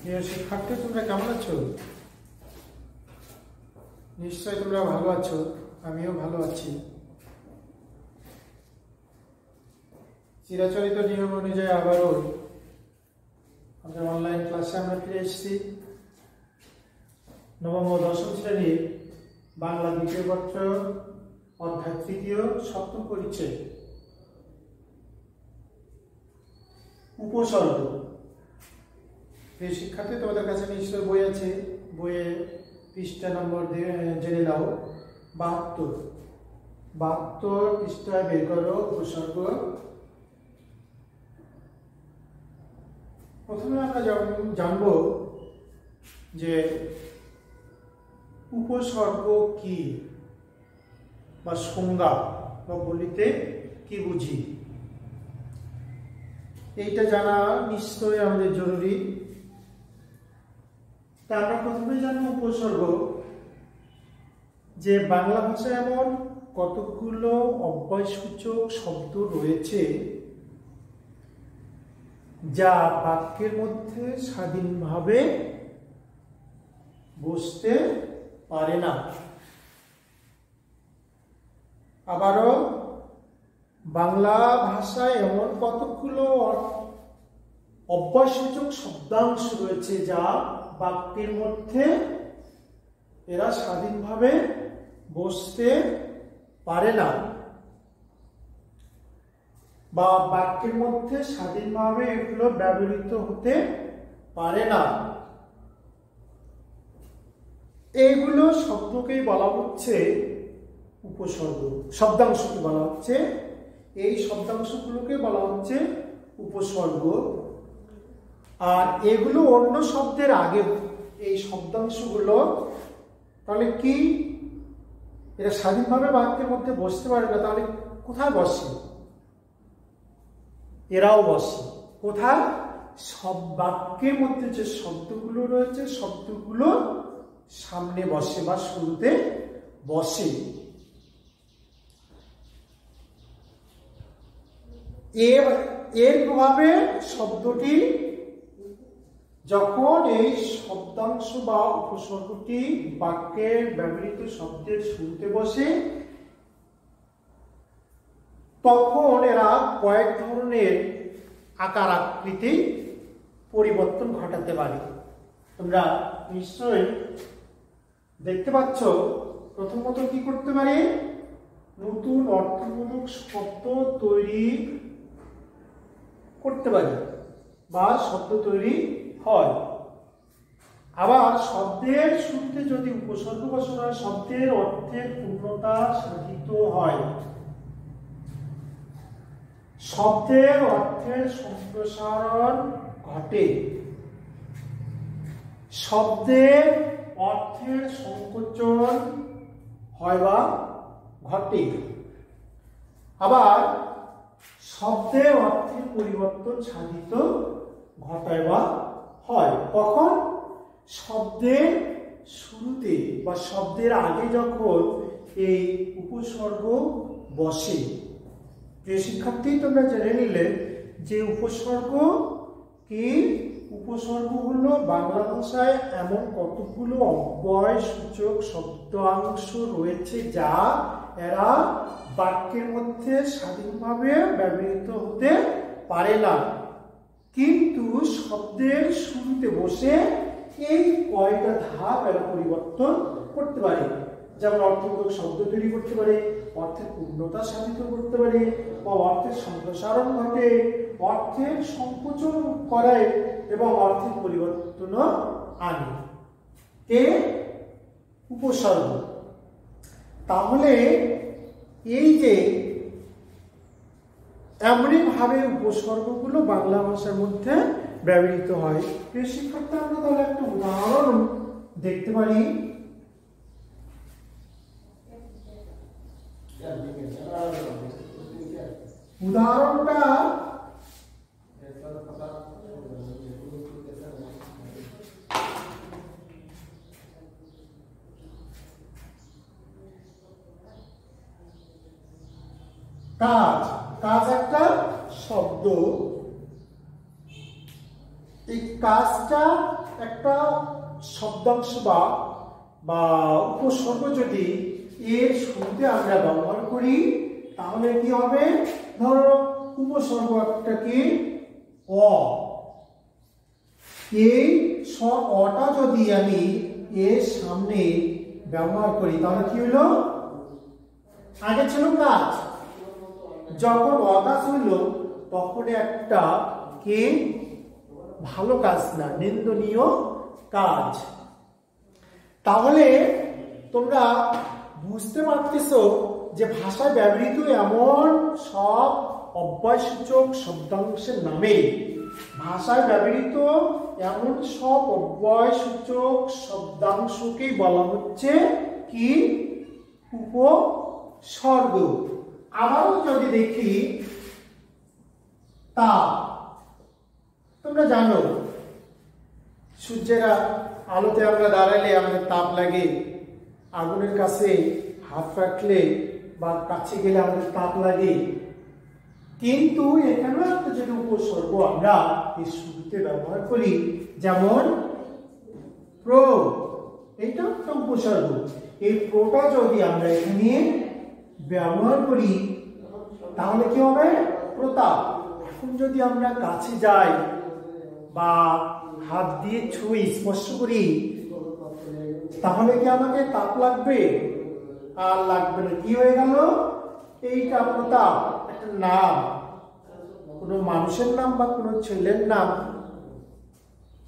প্রিয় শিক্ষার্থী, তোমরা কেমন আছো? নিশ্চয় তোমরা ভালো আছো, আমিও ভালো আছি। চিরাচরিত নিয়ম অনুযায়ী আবারও আমাদের অনলাইন ক্লাসে আমরা ফিরে এসেছি। নবম ও দশম শ্রেণীর বাংলা দ্বিতীয় পত্র অধ্যায় তৃতীয় সপ্তম পরিচ্ছেদ উপসর্গ। প্রিয় শিক্ষার্থী, তোমাদের কাছে নিশ্চয় বই আছে, বইয়ে পৃষ্ঠা নম্বর জেনে নাও। 72 পৃষ্ঠায় বের করো উপসর্গ। প্রথমে আমরা জানবো যে উপসর্গ কি বা সংজ্ঞা বা বলিতে কি বুঝি, এইটা জানা নিশ্চয়ই আমাদের জরুরি। তা আমরা প্রথমে জানবো উপসর্গ, যে বাংলা ভাষায় এমন কতগুলো অব্যয়সূচক শব্দ রয়েছে যা বাক্যের মধ্যে স্বাধীনভাবে বসতে পারে না। আবারও, বাংলা ভাষায় এমন কতগুলো অব্যয়সূচক শব্দাংশ রয়েছে যা বাক্যের মধ্যে এরা স্বাধীনভাবে বসতে পারে না, বা বাক্যের মধ্যে স্বাধীনভাবে এগুলো ব্যবহৃত হতে পারে না। এইগুলো শব্দকেই বলা হচ্ছে উপসর্গ, শব্দাংশকে বলা হচ্ছে, এই শব্দাংশগুলোকে বলা হচ্ছে উপসর্গ। আর এগুলো অন্য শব্দের আগে, এই শব্দাংশগুলো তাহলে কি এরা স্বাধীনভাবে বাক্যের মধ্যে বসতে পারে না, তাহলে কোথায় বসে? এরাও বসে কোথায়? সব বাক্যের মধ্যে যে শব্দগুলো রয়েছে শব্দগুলো সামনে বসে বা শুরুতে বসে। এর প্রভাবে শব্দটি যখন এই শব্দাংশ বা উপসর্গটি বাক্যের ব্যবহৃত শব্দের শুরুতে বসে, তখন এরা কয়েক ধরনের আকার আকৃতি পরিবর্তন ঘটাতে পারে। তোমরা নিশ্চয়ই দেখতে পাচ্ছ, প্রথমত কি করতে পারে? নতুন অর্থবোধক শব্দ তৈরি করতে পারে বা শব্দ তৈরি হয়। আবার শব্দের শুরুতে যদি উপসর্গ বসানো হয়, শব্দের অর্থের পূর্ণতা সাধিত হয়, শব্দের অর্থের সম্প্রসারণ ঘটে, শব্দের অর্থের সংকোচন হয় বা ঘটে। আবার শব্দের অর্থের পরিবর্তন সাধিত ঘটায় বা হয়। কখন? শব্দের শুরুতে বা শব্দের আগে যখন এই উপসর্গ বসে। প্রিয় শিক্ষার্থী, তোমরা জেনে নিলে যে উপসর্গ কি। উপসর্গ হলো বাংলা ভাষায় এমন কতগুলো অব্যয়সূচক শব্দাংশ রয়েছে যা এরা বাক্যের মধ্যে স্বাধীনভাবে ব্যবহৃত হতে পারে না, কিন্তু শব্দের শুরুতে বসে এই কয়টা ধাপ এরা পরিবর্তন করতে পারে। যেমন অর্থবোধক শব্দ তৈরি করতে পারে, অর্থের পূর্ণতা সাধিত করতে পারে, বা অর্থের সম্প্রসারণ ঘটে, অর্থের সংকোচন করায় এবং অর্থের পরিবর্তন আনে। উপসর্গ। তাহলে এই যে এমনি ভাবে উপসর্গগুলো বাংলা ভাষার মধ্যে ব্যবহৃত হয়। প্রিয় শিক্ষার্থী, আমরা তাহলে একটা উদাহরণ দেখতে পারি। উদাহরণটা কাজ। কাজ একটা শব্দ, এই কাজটা একটা শব্দাংশ বা উপসর্গ যদি এর শুরুতে আমরা ব্যবহার করি তাহলে কি হবে? ধরো উপসর্গ একটা কি অ, এই অটা যদি আমি এর সামনে ব্যবহার করি তাহলে কি হলো? আগে ছিল কাজ, যখন অকাজ হইল তখন একটা কি ভালো কাজ না, নিন্দনীয় কাজ। তাহলে তোমরা বুঝতে পারতেছো যে ভাষায় ব্যবহৃত এমন সব অব্যয়সূচক শব্দাংশের নামে, ভাষায় ব্যবহৃত এমন সব অব্যয়সূচক শব্দাংশকেই বলা হচ্ছে কি? উপসর্গ। আবারও যদি দেখি তাপ, তোমরা জানো সূর্যের আলোতে আমরা দাঁড়ালে আমাদের তাপ লাগে, আগুনের কাছে হাত রাখলে বা কাছে গেলে আমাদের তাপ লাগে। কিন্তু এখানেও একটা যদি উপসর্গ আমরা এই শুরুতে ব্যবহার করি, যেমন প্রো, এটা একটা উপসর্গ। এই প্রোটা যদি আমরা এখানে ব্যবহার করি তাহলে কি হবে? প্রতাপ। এখন যদি আমরা কাছে যাই বা হাত দিয়ে ছুঁই, স্পর্শ করি, তাহলে কি আমাকে তাপ লাগবে? আর লাগবে না। কি হয়ে গেল? এইটা প্রতাপ, একটা নাম, কোনো মানুষের নাম বা কোনো ছেলের নাম।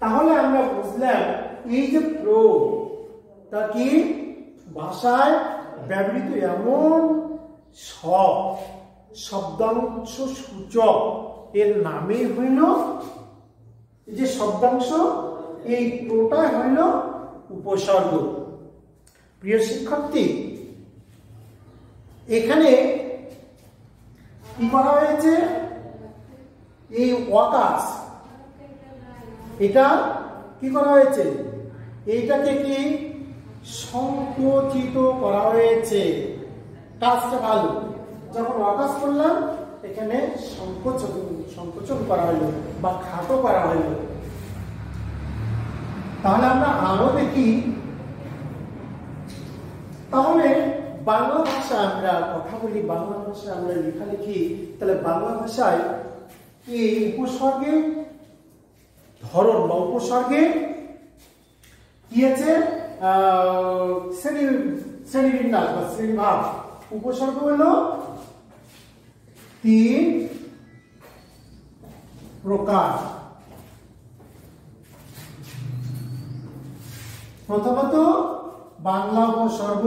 তাহলে আমরা বুঝলাম এই যে প্রো তা কি ভাষায় ব্যবহৃত এমন সব শব্দাংশ সূচক এর নামে হইল এই যে শব্দাংশ, এই প্রোটা হইল উপসর্গ। প্রিয় শিক্ষার্থী, এখানে কি করা হয়েছে? এই ওয়াকাস, এটা কি করা হয়েছে? এইটাকে কি সংকুচিত করা হয়েছে। কাজটা ভালো, যখন ওয়াকাস করলাম এখানে সংকোচন করা হলো বা খাটো করা হলো। তাহলে আমরা আরো দেখি, তাহলে বাংলা ভাষা আমরা কথা বলি, বাংলা ভাষায় আমরা লেখালেখি, তাহলে বাংলা ভাষায় এই উপসর্গের ধরন বা উপসর্গের কি আছে? শ্রেণীবিন্যাস বা শ্রেণীভাগ। উপসর্গ হলো 3 প্রকার। প্রথমত বাংলা উপসর্গ,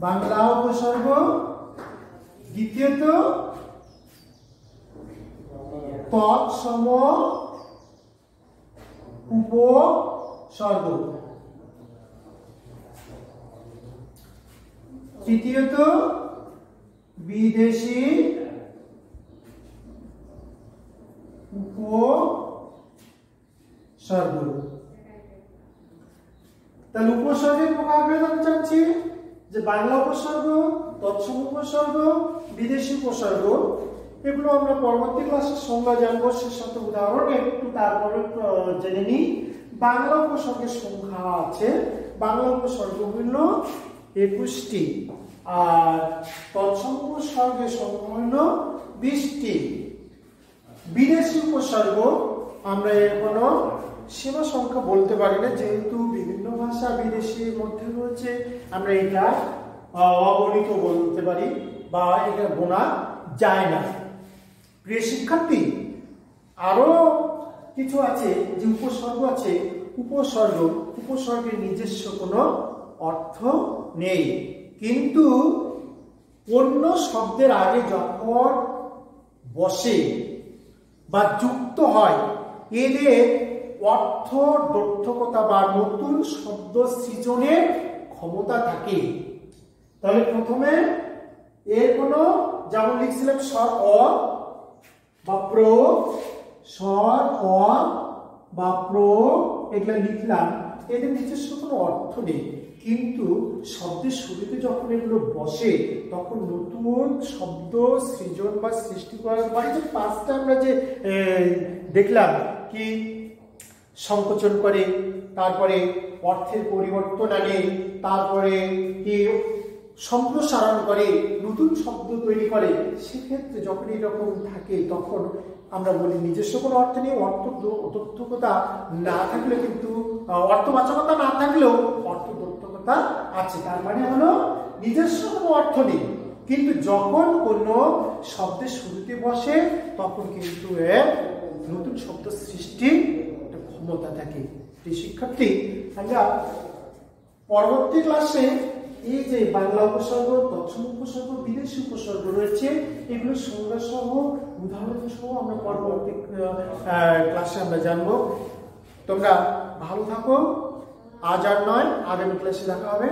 বাংলা উপসর্গ। দ্বিতীয়ত তৎসম উপসর্গ। তৃতীয়ত বিদেশি উপসর্গ। তাহলে উপসর্গের প্রকারভেদ আমি জানছি যে বাংলা উপসর্গ, তৎসম উপসর্গ, বিদেশি উপসর্গ। এগুলো আমরা পরবর্তী ক্লাসে সংজ্ঞা জানবো, সে সাথে উদাহরণ একটু তারপরে জেনে নিই। বাংলা উপসর্গের সংখ্যা আছে, বাংলা উপসর্গ হইল 21টি, আর তৎসম উপসর্গের সংখ্যা হইল 20টি। বিদেশি উপসর্গ আমরা এর কোনো সীমা সংখ্যা বলতে পারি না, যেহেতু বিভিন্ন ভাষা বিদেশির মধ্যে রয়েছে, আমরা এটা অগণিত বলতে পারি বা এটা গোনা যায় না। প্রিয় শিক্ষার্থী, আরো কিছু আছে যে উপসর্গ আছে। উপসর্গের নিজস্ব কোনো অর্থ নেই, কিন্তু অন্য শব্দের আগে যখন বসে বা যুক্ত হয় এদের অর্থ দক্ষতা বা নতুন শব্দ সৃজনের ক্ষমতা থাকে। তাহলে প্রথমে এর কোনো, যেমন লিখছিলাম স্বর অ বা প্র, স্বর অ বা প্র, এগুলা লিখলাম, এদের নিজস্ব কোনো অর্থ নেই, কিন্তু শব্দের শুরুতে যখন এগুলো বসে তখন নতুন শব্দ সৃজন বা সৃষ্টি করার পরে যে পাঁচটা আমরা যে দেখলাম কি সংকোচন করে, তারপরে অর্থের পরিবর্তন আনে, তারপরে কি সম্প্রসারণ করে, নতুন শব্দ তৈরি করে, সেক্ষেত্রে যখন এরকম থাকে তখন আমরা বলি নিজস্ব কোনো অর্থ নেই। অর্থদর্থকতা না থাকলে কিন্তু অর্থবাচকতা না থাকলেও অর্থদর্থকতা আছে, তার মানে হলো নিজস্ব কোনো অর্থ নেই, কিন্তু যখন কোনো শব্দের শুরুতে বসে তখন কিন্তু এর নতুন শব্দ সৃষ্টির একটা ক্ষমতা থাকে। এই শিক্ষার্থী, আমরা পরবর্তী ক্লাসে এই যে বাংলা উপসর্গ, তৎসম উপসর্গ, বিদেশি উপসর্গ রয়েছে, এগুলো সংজ্ঞা সহ উদাহরণ সহ আমরা পরবর্তী ক্লাসে আমরা জানবো। তোমরা ভালো থাকো, আজ আর নয়, আগামী ক্লাসে দেখা হবে।